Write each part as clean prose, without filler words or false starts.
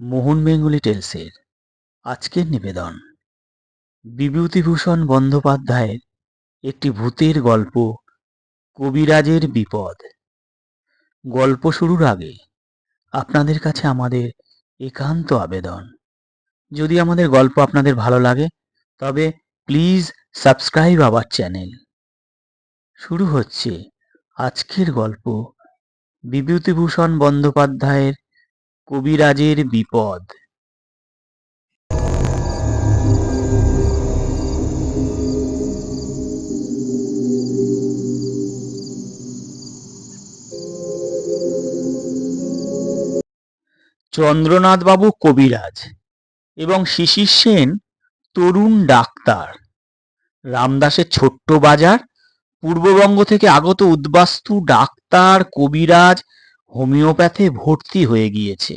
মোহন Bengali টেলসের আজকের নিবেদন বিভূতিভূষণ বন্দ্যোপাধ্যায়ের একটি ভূতের গল্প কবিরাজের বিপদ। গল্প শুরুর আগে আপনাদের কাছে আমাদের একান্ত আবেদন, যদি আমাদের গল্প আপনাদের ভালো লাগে তবে প্লিজ সাবস্ক্রাইব আওয়ার চ্যানেল। শুরু হচ্ছে আজকের গল্প বিভূতিভূষণ বন্দ্যোপাধ্যায়ের কবিরাজের বিপদ। চন্দ্রনাথবাবু কবিরাজ এবং শিশির সেন তরুণ ডাক্তার। রামদাসের ছোট্ট বাজার, পূর্ববঙ্গ থেকে আগত উদ্বাস্তু ডাক্তার, কবিরাজ, হোমিওপ্যাথে ভর্তি হয়ে গিয়েছে।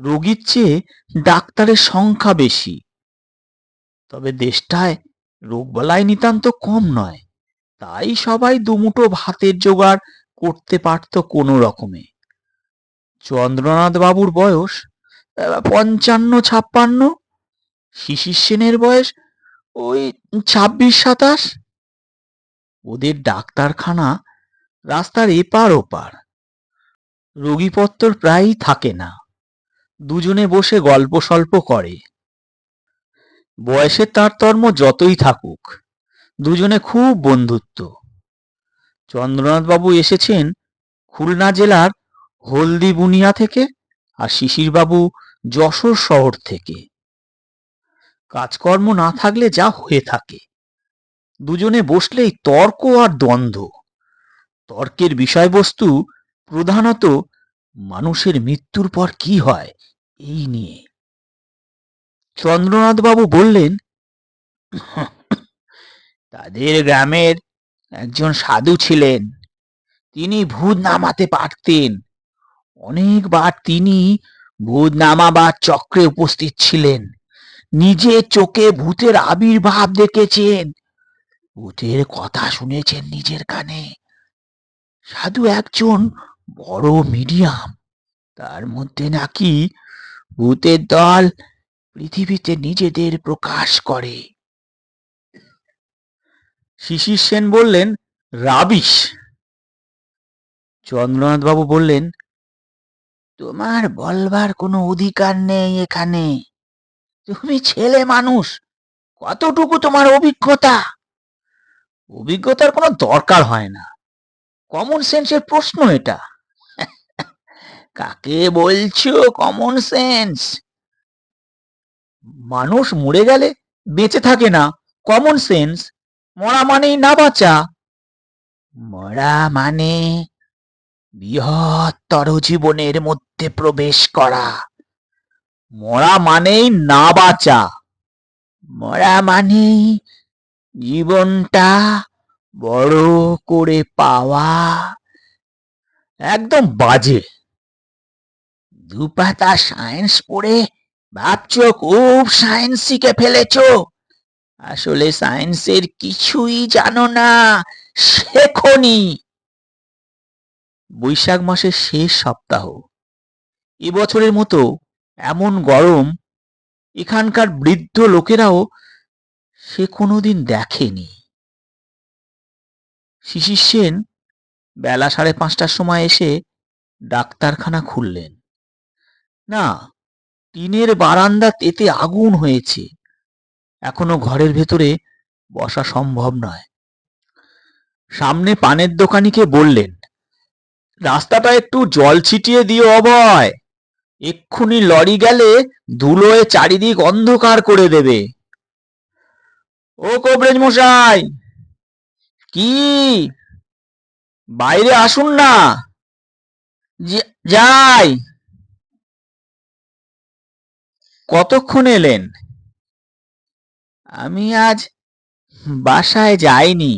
রোগীর চেয়ে ডাক্তারের সংখ্যা বেশি, তবে দেশটায় রোগবালাই নিতান্ত কম নয়। তাই সবাই দুমুঠো ভাতের জোগাড় করতে পারত কোনো রকমে। চন্দ্রনাথ বাবুর বয়স ৫৫-৫৬, শিশির সেনের বয়স ওই ২৬-২৭। ওদের ডাক্তারখানা রাস্তার এপার ওপার, রোগীপত্তর প্রায়ই থাকে না। দুজনে বসে গল্প সল্প করে। বয়সের তারতম্য যতই থাকুক, দুজনে খুব বন্ধুত্ব। চন্দ্রনাথবাবু এসেছেন খুলনা জেলার হলদিবুনিয়া থেকে, আর শিশিরবাবু যশোর শহর থেকে। কাজকর্ম না থাকলে যা হয়ে থাকে, দুজনে বসলেই তর্ক আর দ্বন্দ্ব। তর্কের বিষয়বস্তু প্রধানত মানুষের মৃত্যুর পর কি হয় এই নিয়ে। চন্দ্রনাথবাবু বললেন, তাদের গ্রামের একজন সাধু ছিলেন। তিনি ভূত নামাতে পারতেন। অনেকবার তিনি ভূত নামাবার চক্রে উপস্থিত ছিলেন। নিজে চোখে ভূতের আবির্ভাব দেখেছেন, ভূতের কথা শুনেছেন নিজের কানে। সাধু একজন বড় মিডিয়াম। তার মধ্যে নাকি ভূতের দল পৃথিবীতে নিজেদের প্রকাশ করে। শিশির সেন বললেন, রাবিশ। চন্দ্রনাথবাবু বললেন, তোমার বলবার কোনো অধিকার নেই এখানে। তুমি ছেলে মানুষ, কতটুকু তোমার অভিজ্ঞতা? অভিজ্ঞতার কোনো দরকার হয় না, কমন সেন্সের প্রশ্ন এটা। কাকে বলছো কমন সেন্স? মানুষ মরে গেলে বেঁচে থাকে না, কমন সেন্স। মরা মানেই না বাঁচা। মরা মানে বৃহত্তর জীবনের মধ্যে প্রবেশ করা। মরা মানেই না বাঁচা। মরা মানেই জীবনটা বড় করে পাওয়া। একদম বাজে। দুপাতা সায়েন্স পড়ে ভাবছো খুব সায়েন্স শিখে ফেলেছো, আসলে সায়েন্সের কিছুই জানো না, শেখোনি। বৈশাখ মাসের শেষ সপ্তাহ। এবছরের মতো এমন গরম এখানকার বৃদ্ধ লোকেরাও সে কোনোদিন দেখেনি। শিশির সেন বেলা ৫:৩০টার সময় এসে ডাক্তারখানা খুললেন। না, টিনের বারান্দা তেতে আগুন হয়েছে, এখনো ঘরের ভেতরে বসা সম্ভব নয়। সামনে পানের দোকানিকে বললেন, রাস্তাটা একটু জল ছিটিয়ে দিও অভয়, এক্ষুনি লরি গেলে ধুলোয় চারিদিক অন্ধকার করে দেবে। ও কবরেজ মশাই, কি বাইরে আসুন না। যাই। কতক্ষণ এলেন? আমি আজ বাসায় যাইনি,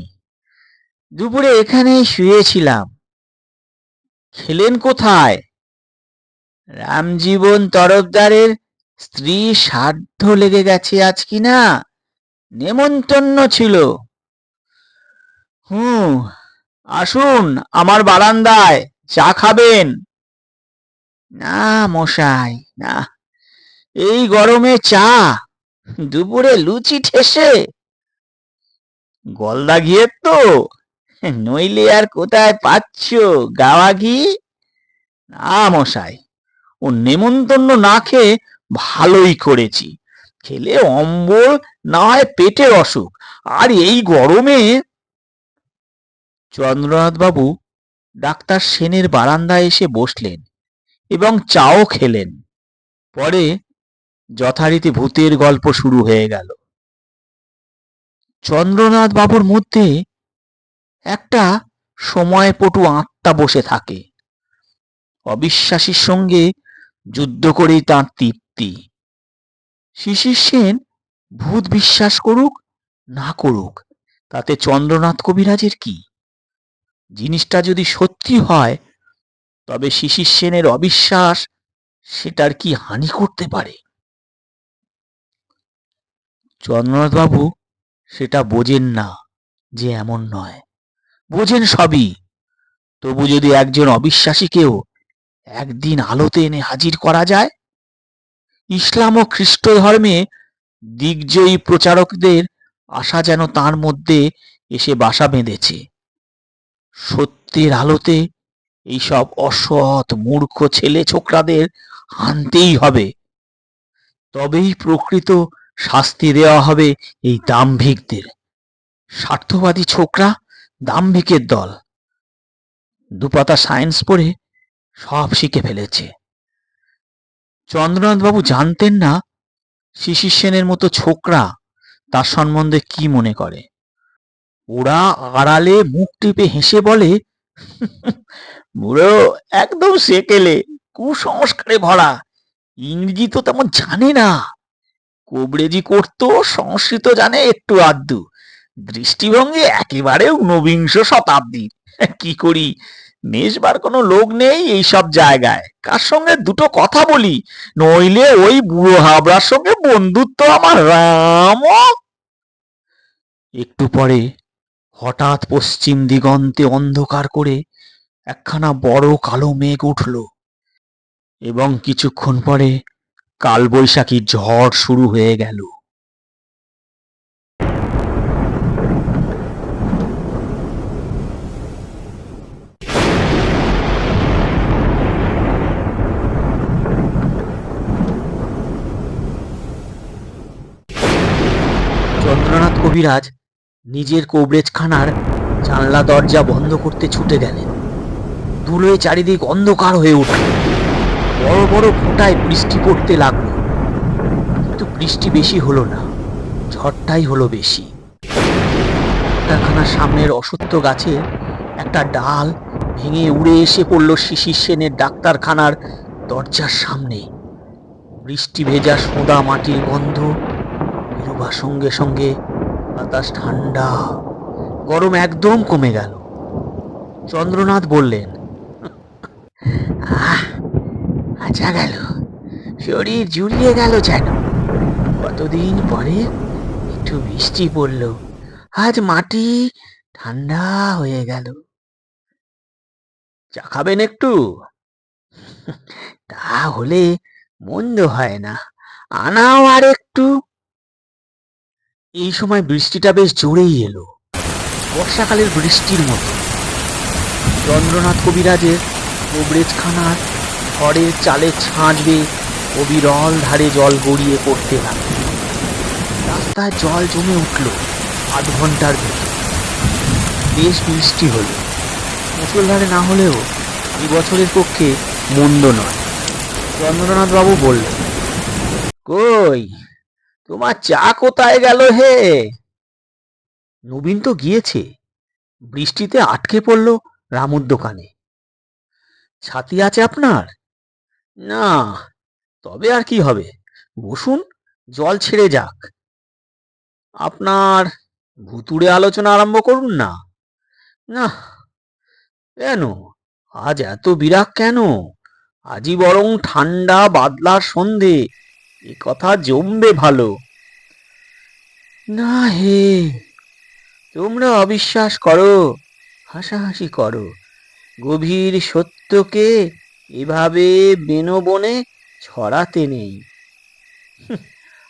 দুপুরে এখানেই শুয়েছিলাম। খেলেন কোথায়? রামজীবন তরফদারের স্ত্রী শ্রাদ্ধ লেগে গেছে আজ কিনা, নেমন্তন্ন ছিল। আসুন আমার বারান্দায়, চা খাবেন? না মশাই, না, এই গরমে চা, দুপুরে লুচি ঠেসে, গলদা ঘিয়ের তো, নইলে আর কোথায় পাচ্ছ গাওয়া ঘি? না মশাই, ও নেমন্তন্ন না খেয়ে ভালোই করেছি। খেলে অম্বল, না হয় পেটের অসুখ, আর এই গরমে। চন্দ্রনাথ বাবু ডাক্তার সেনের বারান্দায় এসে বসলেন এবং চাও খেলেন। পরে যথারীতি ভূতের গল্প শুরু হয়ে গেল। চন্দ্রনাথ বাবুর মধ্যে একটা সময়পটু আত্মা বসে থাকে। অবিশ্বাসীর সঙ্গে যুদ্ধ করেই তাঁর তৃপ্তি। শিশির সেন ভূত বিশ্বাস করুক না করুক, তাতে চন্দ্রনাথ কবিরাজের কি? জিনিসটা যদি সত্যি হয়, তবে শিশির সেনের অবিশ্বাস সেটার কি হানি করতে পারে? চন্দ্রনাথ বাবু সেটা বোঝেন না যে এমন নয়, বোঝেন সবই। তবু যদি একজন অবিশ্বাসীকেও একদিন আলোতে এনে হাজির করা যায়। ইসলাম ও খ্রিস্ট ধর্মে দিগ্বিজয়ী প্রচারকদের আশা যেন তার মধ্যে এসে বাসা বেঁধেছে। সত্যের আলোতে এইসব অসৎ মূর্খ ছেলে ছোকরাদের আনতেই হবে, তবেই প্রকৃত শাস্তি দেওয়া হবে এই দাম্ভিকদের। স্বার্থবাদী ছোকরা, দাম্ভিকের দল, দুপাতা সায়েন্স পড়ে সব শিখে ফেলেছে। চন্দ্রনাথ বাবু জানতেন না শিশির সেনের মতো ছোকরা তার সম্বন্ধে কি মনে করে। ওরা আড়ালে মুখ টিপে হেসে বলে, বুড়ো একদম সেকেলে, কুসংস্কারে ভরা, ইংরেজি তো তেমন জানে না, কবরেজি করতো, সংস্কৃত জানে একটু আধটু, দৃষ্টিভঙ্গি একেবারে ঊনবিংশ শতাব্দীর। কি করি, মেশবার কোনো লোক নেই এইসব জায়গায়, কার সঙ্গে দুটো কথা বলি, নইলে ওই বুড়ো হাবড়ার সঙ্গে বন্ধুত্ব আমার রাম। একটু পরে হঠাৎ পশ্চিম দিগন্তে অন্ধকার করে একখানা বড় কালো মেঘ উঠল এবং কিছুক্ষণ পরে কালবৈশাখী ঝড় শুরু হয়ে গেল। চন্দ্রনাথ কবিরাজ নিজের কবরেজখানার জানলা দরজা বন্ধ করতে ছুটে গেলেন। ধুলোয় চারিদিক অন্ধকার হয়ে উঠল। বড় বড় ফোঁটায় বৃষ্টি পড়তে লাগলো, কিন্তু বৃষ্টি বেশি হলো না, ঝড়টাই হলো বেশি। ডাক্তারখানার সামনের অশ্বত্থ গাছে একটা ডাল ভেঙে উড়ে এসে পড়ল শিশির সেনের ডাক্তারখানার দরজার সামনে। বৃষ্টি ভেজা সোঁদা মাটির গন্ধ বেরোবার সঙ্গে সঙ্গে বাতাস ঠান্ডা, গরম একদম কমে গেল। চন্দ্রনাথ বললেন, আহ, আচ্ছা গেল, শরীর জুড়িয়ে গেল যেন। কতদিন পরে একটু বৃষ্টি পড়ল, আজ মাটি ঠান্ডা হয়ে গেল। চা খাবেন একটু? তা হলে মন্দ হয় না, আনাও আর একটু। এই সময় বৃষ্টিটা বেশ জোরেই এলো, বর্ষাকালের বৃষ্টির মতো। চন্দ্রনাথ কবিরাজের কবরেজখানার খড়ের চালে ছাঁচ বেয়ে অবিরল ধারে জল গড়িয়ে পড়তে লাগল। রাস্তায় জল জমে উঠল। আধ ঘন্টার ভেতর বেশ বৃষ্টি হলো। মুষলধারে না হলেও এই বছরের পক্ষে মন্দ নয়। চন্দ্রনাথ বাবু বললেন, কই, তোমার চা কোথায় গেল হে? নবীন তো গিয়েছে, বৃষ্টিতে আটকে পড়ল রামুর দোকানে। ছাতি আছে আপনার? না, তবে আর কি হবে, বসুন, জল ছেড়ে যাক। আপনার ভুতুড়ে আলোচনা আরম্ভ করুন না। না, কেন, আজ এত বিরাগ কেন? আজই বরং ঠান্ডা বাদলার সন্ধে, এ কথা জমবে ভালো। না হে, তোমরা অবিশ্বাস করো, হাসাহাসি করো, গভীর সত্যকে এভাবে বেনবনে ছড়াতে নেই।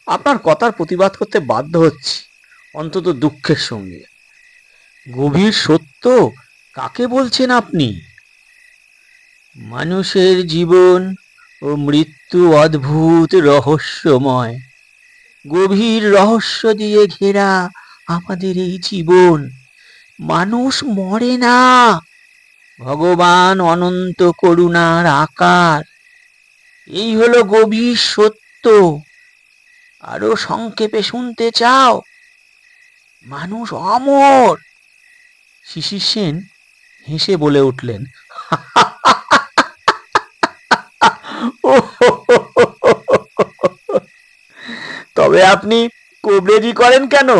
আপনার কথার প্রতিবাদ করতে বাধ্য হচ্ছি, অন্তত দুঃখের সঙ্গে। গভীর সত্য কাকে বলছেন আপনি? মানুষের জীবন ও মৃত্যু অদ্ভুত রহস্যময়। গভীর রহস্য দিয়ে ঘেরা আমাদের এই জীবন। মানুষ মরে না, ভগবান অনন্ত করুণার আকার। এই হলো গভীর সত্য। আরো সংক্ষেপে শুনতে চাও? মানুষ অমর। শিশির সেন হেসে বলে উঠলেন, তবে আপনি কবরেজি করেন কেন?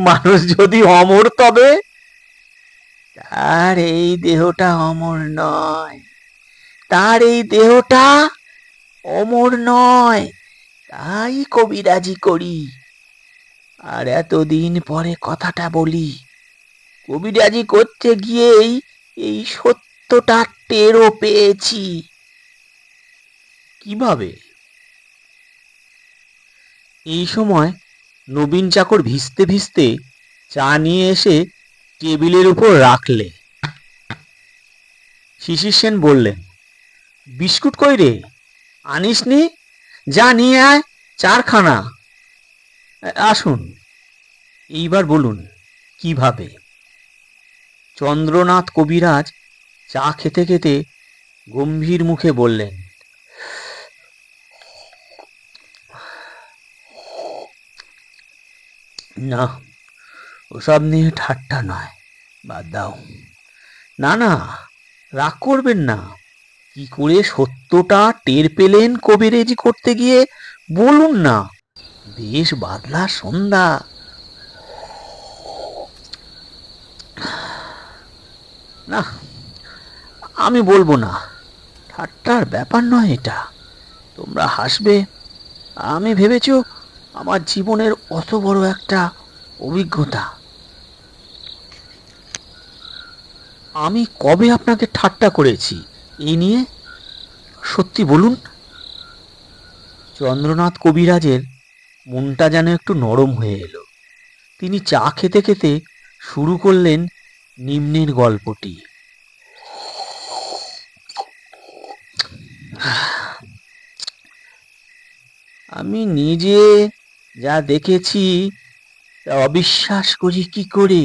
মানুষ যদি অমর তবে? তার এই দেহটা অমর নয়, তার এই দেহটা অমর নয়, তাই কবিরাজি করি। আর এতদিন পরে কথাটা বলি, কবিরাজি করতে গিয়েই এই সত্যটা টেরও পেয়েছি। কিভাবে? এই সময় নবীন চাকর ভিজতে ভিজতে চা নিয়ে এসে টেবিলের উপর রাখলে। শিশির সেন বললেন, বিস্কুট কই রে, আনিসনি? যা নিয়ে আয় চারখানা। আসুন, এইবার বলুন কিভাবে? চন্দ্রনাথ কবিরাজ চা খেতে খেতে গম্ভীর মুখে বললেন, না, ওসব নিয়ে ঠাট্টা নয়, বাদ দাও। না না, রাগ করবেন না। কি করে সত্যটা টের পেলেন কবিরাজি করতে গিয়ে, বলুন না। বেশ বাদলা সন্ধ্যা। না, আমি বলবো না। ঠাট্টার ব্যাপার নয় এটা। তোমরা হাসবে। আমি ভেবেছ আমার জীবনের অত বড় একটা অভিজ্ঞতা। আমি কবে আপনাকে ঠাট্টা করেছি এই নিয়ে? সত্যি বলুন। চন্দ্রনাথ কবিরাজের মনটা যেন একটু নরম হয়ে এলো। তিনি চা খেতে খেতে শুরু করলেন নিম্নের গল্পটি। আমি নিজে যা দেখেছি তা অবিশ্বাস করি কি করে।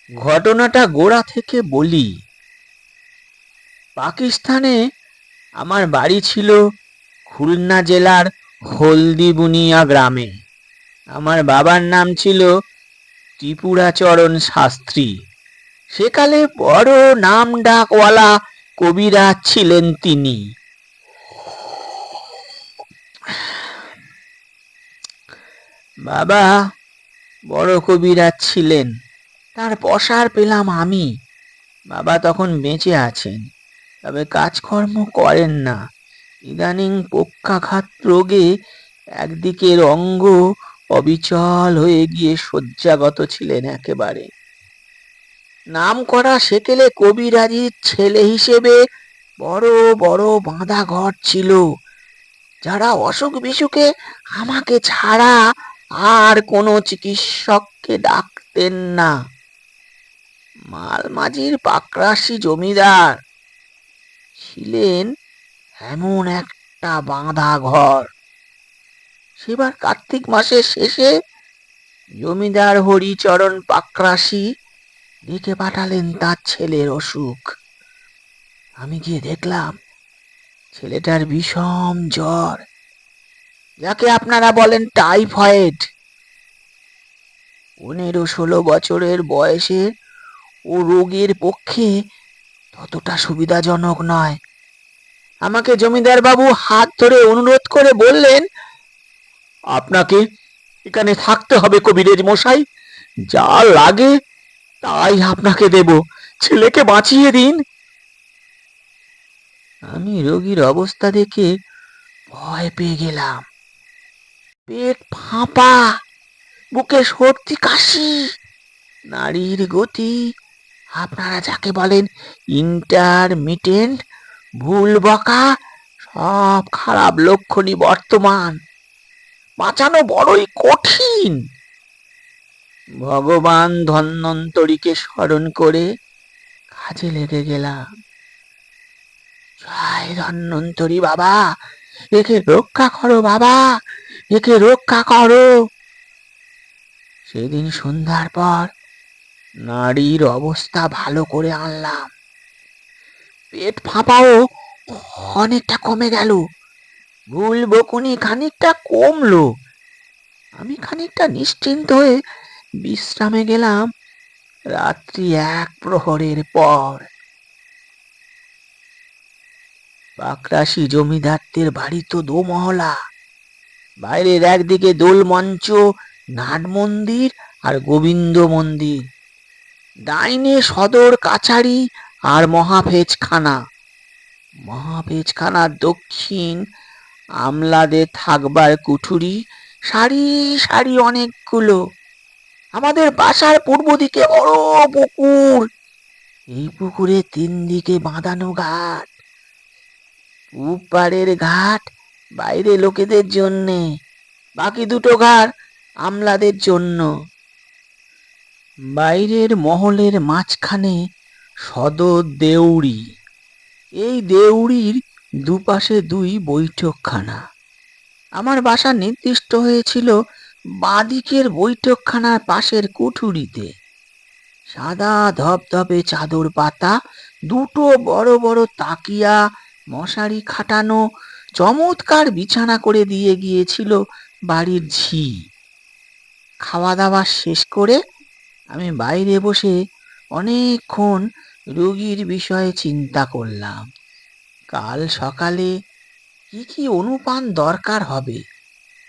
ঘটনাটা গোড়া থেকে বলি। পাকিস্তানে আমার বাড়ি ছিল খুলনা জেলার হলদিবুনিয়া গ্রামে। আমার বাবার নাম ছিল ত্রিপুরাচরণ শাস্ত্রী। সেকালে বড় নাম ডাকওয়ালা কবিরাজ ছিলেন তিনি। বাবা বড় কবিরাজ ছিলেন, তার পসার পেলাম আমি। বাবা তখন বেঁচে আছেন, তবে কাজকর্ম করেন না। ইদানিং পক্ষাঘাত রোগে একদিকের অঙ্গ অবিচল হয়ে গিয়ে শয্যাগত ছিলেন একেবারে। নাম করা সেকেলে কবিরাজির ছেলে হিসেবে বড় বড় বাঁধা ঘর ছিল, যারা অসুখ বিসুখে আমাকে ছাড়া আর কোনো চিকিৎসককে ডাকতেন না। মালমাঝির পাকরাশি জমিদার ছিলেন এমন একটা বাঁধা ঘর। সেবার কার্তিক মাসের শেষে জমিদার হরিচরণ পাকরাশি ডেকে পাঠালেন তার ছেলের অসুখ। আমি গিয়ে দেখলাম ছেলেটার বিষম জ্বর, যাকে আপনারা বলেন টাইফয়েড। 15-16 বছরের বয়সে ও রোগের পক্ষে ততটা সুবিধাজনক নয়। আমাকে জমিদার বাবু হাত ধরে অনুরোধ করে বললেন, আপনাকে এখানে থাকতে হবে কবিরাজ মশাই। যা লাগে তাই আপনাকে দেব, ছেলেকে বাঁচিয়ে দিন। আমি রোগীর অবস্থা দেখে ভয় পেয়ে গেলাম। পেট ফাঁপা, বুকে সর্দি কাশি, নাড়ির গতি আপনারা যাকে বলেন ইন্টারমিটেন্ট ভুল বকা, সব খারাপ লক্ষণই বর্তমান। বাঁচানো বড়ই কঠিন। ভগবান ধন্বন্তরীকে স্মরণ করে কাজে লেগে গেলাম। জয় ধন্বন্তরী বাবা, একে রক্ষা করো বাবা, একে রক্ষা করো। সেদিন সন্ধ্যার পর নারীর অবস্থা ভালো করে আনলাম। পেট ফাঁপাও অনেকটা কমে গেল, ভুল বকুনি খানিকটা কমলো। আমি খানিকটা নিশ্চিন্ত হয়ে বিশ্রামে গেলাম রাত্রি 1 প্রহরের পর। পাকরাশি জমিদারদের বাড়ি তো দোমহলা। বাইরের একদিকে দোল মঞ্চ, নাট মন্দির আর গোবিন্দ মন্দির, ডাইনে সদর কাছারি আর মহাভেজখানা। মহাভেজখানার দক্ষিণ আমলাদের থাকবার কুঠুরি, সারি সারি অনেকগুলো। আমাদের বাসার পূর্ব দিকে বড় পুকুর, এই পুকুরে 3 দিকে বাঁধানো ঘাট। পূব পাড়ের ঘাট বাইরে লোকেদের জন্যে, বাকি দুটো ঘাট আমলাদের জন্য। বাইরের মহলের মাঝখানে সদর দেউড়ি। এই দেউড়ির দুপাশে 2 বৈঠকখানা। আমার বাসা নির্দিষ্ট হয়েছিল বাঁদিকের বৈঠকখানার পাশের কুঠুরিতে। সাদা ধবধবে চাদর পাতা, দুটো বড় বড় তাকিয়া, মশারি খাটানো, চমৎকার বিছানা করে দিয়ে গিয়েছিল বাড়ির ঝি। খাওয়া দাওয়া শেষ করে আমি বাইরে বসে অনেকক্ষণ রোগীর বিষয়ে চিন্তা করলাম। কাল সকালে কি কি অনুপান দরকার হবে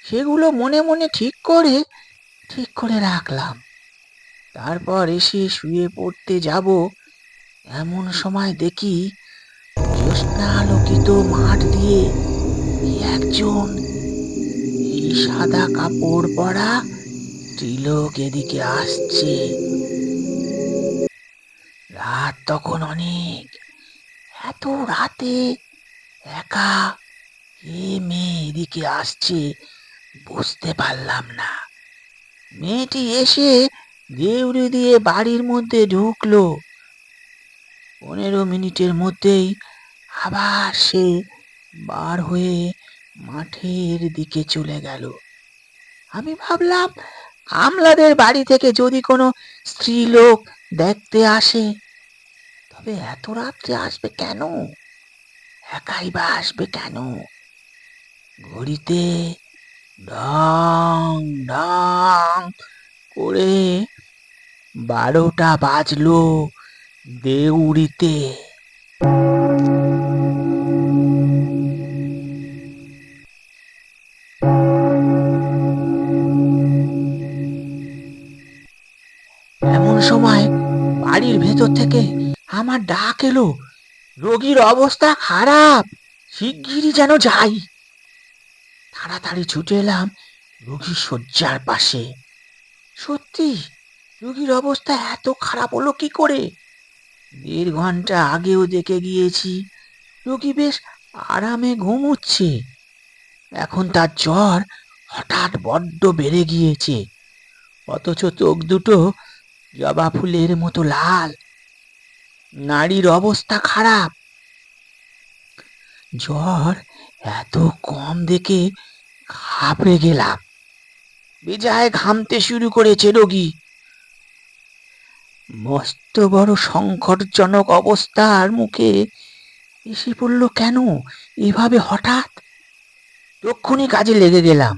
সেগুলো মনে মনে ঠিক করে রাখলাম। তারপর এসে শুয়ে পড়তে যাব, এমন সময় দেখি জ্যোৎস্নালোকিত মাঠ দিয়ে কি একজন এই সাদা কাপড় পরা স্ত্রীলোক এদিকে আসছে। রাত তখন অনেক। এত রাতে একা কে মেয়ে এদিকে আসছে বুঝতে পারলাম না। মেয়েটি এসে দেউড়ি দিয়ে বাড়ির মধ্যে ঢুকলো। 15 মিনিটের মধ্যেই আবার সে বার হয়ে মাঠের দিকে চলে গেল। আমি ভাবলাম আমলাদের বাড়ি থেকে যদি কোনো স্ত্রীলোক দেখতে আসে, তবে এত রাত্রে আসবে কেন? একাই বা আসবে কেন? ঘড়িতে ঢং ঢং করে 12টা বাজলো দেউড়িতে। এমন সময় বাড়ির ভেতর থেকে আমার ডাক এলো, রোগীর অবস্থা খারাপ, শিগগিরই যেন যাই। তাড়াতাড়ি ছুটে এলাম রোগীর শয্যার পাশে। সত্যি রোগীর অবস্থা এত খারাপ হলো কি করে? 1.5 ঘন্টা আগেও দেখে গিয়েছি রোগী বেশ আরামে ঘুমুচ্ছে। এখন তার জ্বর হঠাৎ বড্ড বেড়ে গিয়েছে, অথচ চোখ দুটো জবা ফুলের মতো লাল। নাড়ির অবস্থা খারাপ। জ্বর এত কম দেখে ঘাবড়ে গেলাম। বেজায় ঘামতে শুরু করেছে রোগী। মস্ত বড় সংকটজনক অবস্থার মুখে এসে পড়ল কেন এভাবে হঠাৎ? তক্ষুনি কাজে লেগে গেলাম।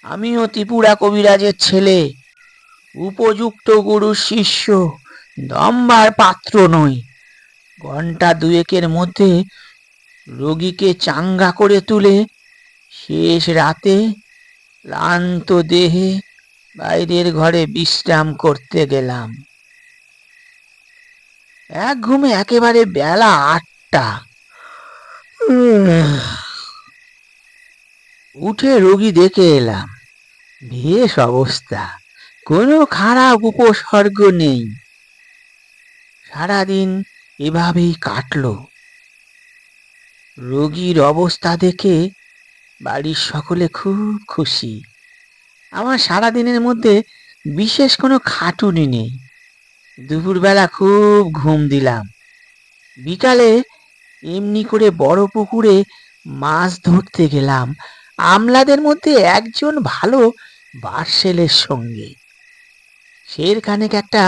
আমিও ত্রিপুরা কবিরাজের ছেলে, উপযুক্ত গুরুর শিষ্য, দম্বার পাত্র নই। 1-2 ঘন্টার মধ্যে রোগীকে চাঙ্গা করে তুলে শেষ রাতে ক্লান্ত দেহে বাইরের ঘরে বিশ্রাম করতে গেলাম। এক ঘুমে একেবারে বেলা 8টা। উঠে রোগী দেখে এলাম, বেশ অবস্থা, কোনো খারাপ উপসর্গ নেই। সারাদিন এভাবেই কাটলো। রোগীর অবস্থা দেখে বাড়ির সকলে খুব খুশি। আমার সারাদিনের মধ্যে বিশেষ কোনো খাটুনি নেই। দুপুরবেলা খুব ঘুম দিলাম। বিকালে এমনি করে বড় পুকুরে মাছ ধরতে গেলাম আমলাদের মধ্যে একজন ভালো বার্সেলের সঙ্গে। সেরখানেক একটা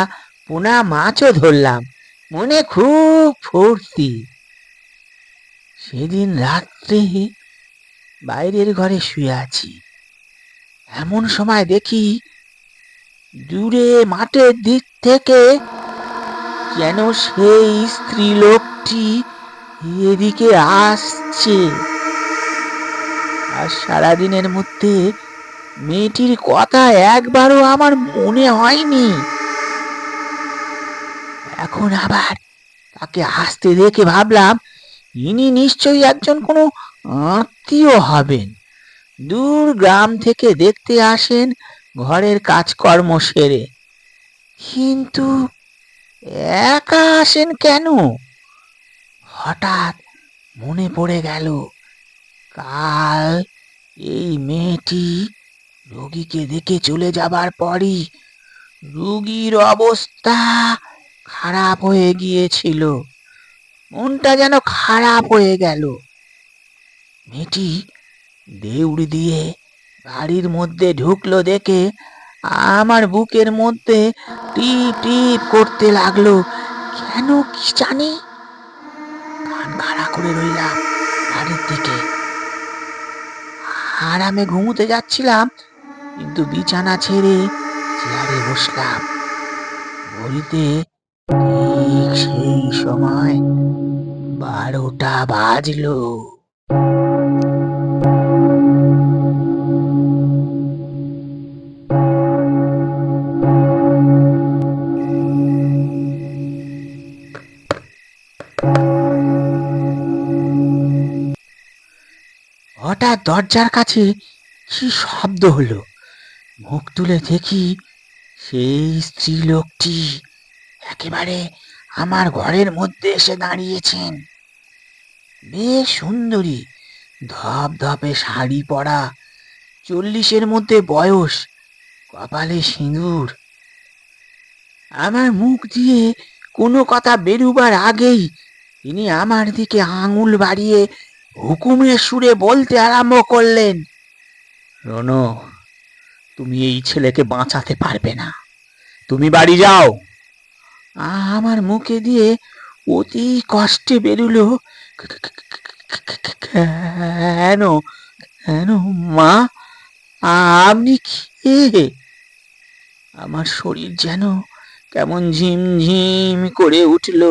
পোনা মাছও ধরলাম, মনে খুব ফুর্তি। সেদিন রাত্রে বাইরের ঘরে শুয়ে আছি, এমন সময় দেখি দূরে মাঠের দিক থেকে যেন সেই স্ত্রীলোকটি এদিকে আসছে। আর সারাদিনের মধ্যে মেয়েটির কথা একবারও আমার মনে হয়নি। এখন আবার তাকে আসতে দেখে ভাবলাম ইনি নিশ্চয়ই একজন কোনো আত্মীয় হবেন। দূর গ্রাম থেকে দেখতে আসেন ঘরের কাজকর্ম সেরে। কিন্তু একা আসেন কেন? হঠাৎ মনে পড়ে গেল কাল এই মেয়েটি রোগীকে দেখে চলে যাবার পরই রোগীর অবস্থা খারাপ হয়ে গিয়েছিল। মনটা যেন খারাপ হয়ে গেল। মেয়েটি দেউড়ি দিয়ে বাড়ির মধ্যে ঢুকলো দেখে আমার বুকের মধ্যে টিপ টিপ করতে লাগলো। কেন কি জানি কান খাড়া করে রইলাম বাড়ির দিকে। আরামে ঘুমোতে যাচ্ছিলাম, কিন্তু বিছানা ছেড়ে চেয়ারে বসলাম। ঘড়িতে ঠিক সেই সময় 12টা বাজলো। হঠাৎ দরজার কাছে কি শব্দ হলো। মুখ তুলে দেখি সেই স্ত্রীলোকটি একেবারে আমার ঘরের মধ্যে এসে দাঁড়িয়েছেন। বেশ সুন্দরী, ধপধপে শাড়ি পরা, 40-এর মধ্যে বয়স, কপালে সিঁদুর। আমার মুখ দিয়ে কোনো কথা বেরুবার আগেই তিনি আমার দিকে আঙুল বাড়িয়ে হুকুমের সুরে বলতে আরম্ভ করলেন, রনো, তুমি এই ছেলেকে বাঁচাতে পারবে না, তুমি বাড়ি যাও। আমার মুখে দিয়ে অতি কষ্টে বেরুলো, কেন কেন মা, আপনি কে? আমার শরীর যেন কেমন ঝিমঝিম করে উঠল,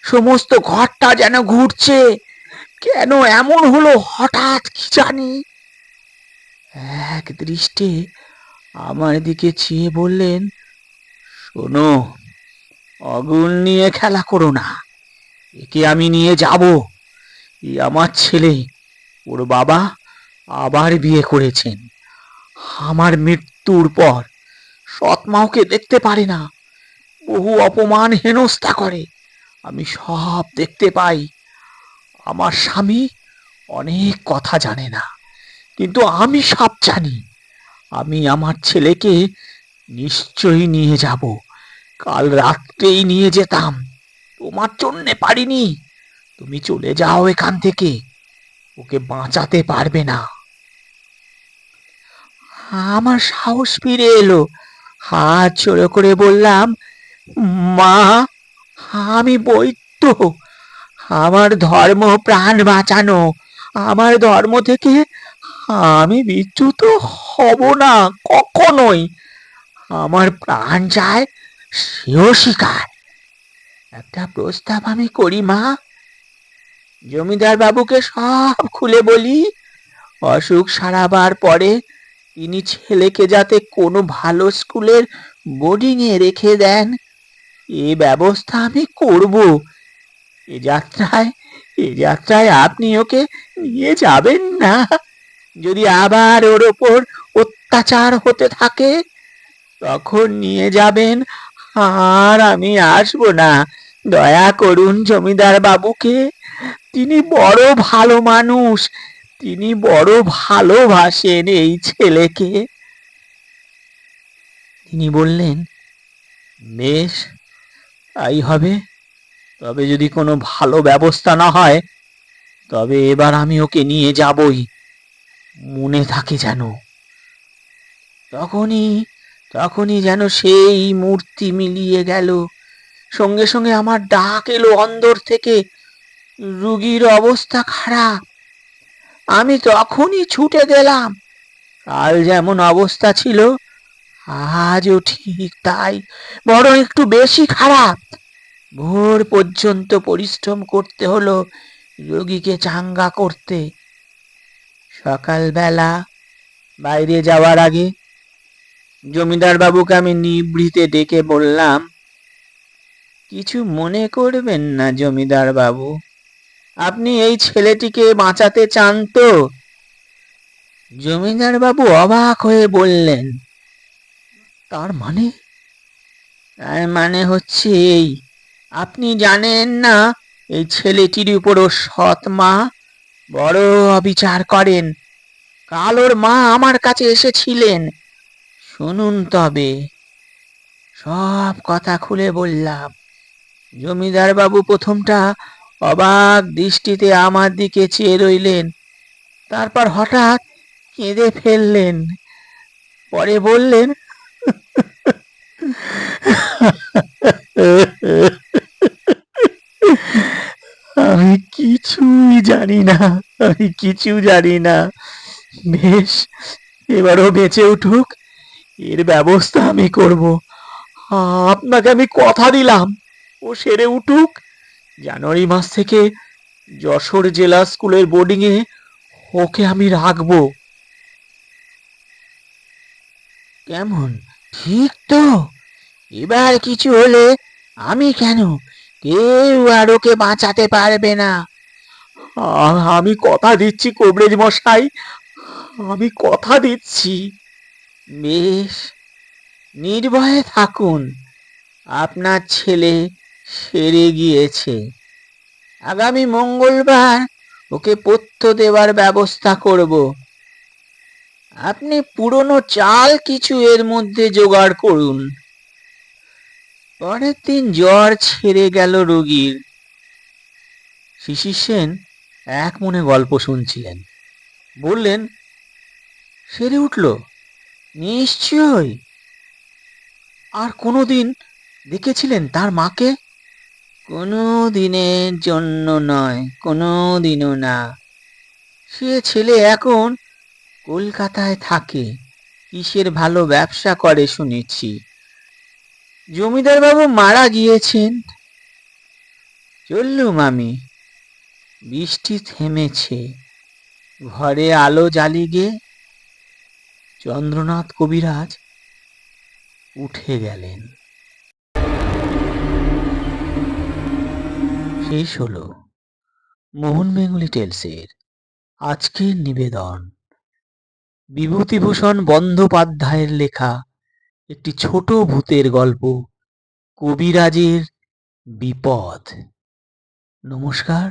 সমস্ত ঘরটা যেন ঘুরছে। কেন এমন হলো হঠাৎ কি জানি। এক দৃষ্টে আমার দিকে চেয়ে বললেন, শোনো, আগুন নিয়ে খেলা করো না, একে আমি নিয়ে যাব। এ আমার ছেলে, ওর বাবা আবার বিয়ে করেছেন। আমার মৃত্যুর পর সৎমা ওকে দেখতে পারে না, বহু অপমান হেনস্থা করে, আমি সব দেখতে পাই। আমার স্বামী অনেক কথা জানে না, কিন্তু আমি সব জানি। আমি আমার ছেলেকে নিশ্চয়ই নিয়ে যাব, কাল রাত্রেই নিয়ে যেতাম, তোমার জন্যে পারিনি। তুমি চলে যাও এখান থেকে, ওকে বাঁচাতে পারবে না। আমার সাহস ফিরে এলো, হাত জোড়ো করে বললাম, মা, আমি বৈদ্য, আমার ধর্ম প্রাণ বাঁচানো, আমার ধর্ম থেকে আমি বিচ্যুত হব না কখনোই। আমার প্রাণ চায় সেও শিকার। একটা প্রস্তাব আমি করি মা, জমিদার বাবুকে সব খুলে বলি, অসুখ সারাবার পরে তিনি ছেলেকে যাতে কোনো ভালো স্কুলের বোর্ডিং এ রেখে দেন, এ ব্যবস্থা আমি করব। এ যাত্রায় এ যাত্রায় আপনি ওকে নিয়ে যাবেন না। যদি আবার ওর ওপর অত্যাচার হতে থাকে তখন নিয়ে যাবেন, আর আমি আসবো না। দয়া করুন জমিদার বাবুকে তিনি বড় ভালো মানুষ, তিনি বড় ভালোবাসেন এই ছেলেকে। তিনি বললেন, বেশ, তাই হবে। তবে যদি কোনো ভালো ব্যবস্থা না হয়, তবে এবার আমি ওকে নিয়ে যাবই, মনে থাকে যেন। তখনই তখনই যেন সেই মূর্তি মিলিয়ে গেল। সঙ্গে সঙ্গে আমার ডাক এলো অন্দর থেকে, রুগীর অবস্থা খারাপ। আমি তখনই ছুটে গেলাম। কাল যেমন অবস্থা ছিল, আজও ঠিক তাই, বরং একটু বেশি খারাপ। ভোর পর্যন্ত পরিশ্রম করতে হলো রোগীকে চাঙ্গা করতে। সকালবেলা বাইরে যাওয়ার আগে জমিদার বাবুকে আমি নিভৃতে ডেকে বললাম, কিছু মনে করবেন না জমিদার বাবু, আপনি এই ছেলেটিকে বাঁচাতে চান তো? জমিদার বাবু অবাক হয়ে বললেন, তার মানে? তার মানে হচ্ছে এই, আপনি জানেন না এই ছেলেটির উপর ওর সৎ মা বড় অবিচার করেন। কাল ওর মা আমার কাছে এসেছিলেন, শুনুন তবে। সব কথা খুলে বললাম। জমিদার বাবু প্রথমটা অবাক দৃষ্টিতে আমার দিকে চেয়ে রইলেন, তারপর হঠাৎ কেঁদে ফেললেন। পরে বললেন, আমি কিছুই জানি না, আমি কিছু জানি না। বেশ, এবারও বেঁচে উঠুক, এর ব্যবস্থা আমি করব। আপনাকে আমি কথা দিলাম, ও সেরে উঠুক। জানুয়ারি মাস থেকে যশোর জেলা স্কুলের বোর্ডিংয়ে ওকে আমি রাখবো। কেমন, ঠিক তো? এবার কিছু হলে আমি কেন, কেউ আর ওকে বাঁচাতে পারবে না। আমি কথা দিচ্ছি কবরেজ মশাই, আমি কথা দিচ্ছি। বেশ, নির্ভয়ে থাকুন, আপনার ছেলে সেরে গিয়েছে। আগামী মঙ্গলবার ওকে পথ্য দেওয়ার ব্যবস্থা করব। আপনি পুরনো চাল কিছু এর মধ্যে জোগাড় করুন। পরের দিন জ্বর ছেড়ে গেল রোগীর। শিশির সেন এক মনে গল্প শুনছিলেন। বললেন, সেরে উঠল? নিশ্চয়ই। আর কোনোদিন দেখেছিলেন তার মাকে? কোনো দিনের জন্য নয়, কোনো দিনও না। সে ছেলে এখন কলকাতায় থাকে, কিসের ভালো ব্যবসা করে শুনেছি। জমিদার বাবু মারা গিয়েছেন। চললুম আমি। বৃষ্টি থেমেছে, ঘরে আলো জ্বালিয়ে চন্দ্রনাথ কবিরাজ উঠে গেলেন। শেষ হলো মোহন বেঙ্গলি টেলসের আজকের নিবেদন। বিভূতিভূষণ বন্দ্যোপাধ্যায়ের লেখা একটি ছোট ভূতের গল্প, কবিরাজের বিপদ। নমস্কার,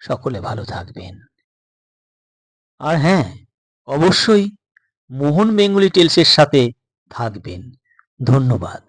সকলে ভালো থাকবেন। আর হ্যাঁ, অবশ্যই মোহন বেঙ্গলি টেলসের সাথে থাকবেন। ধন্যবাদ।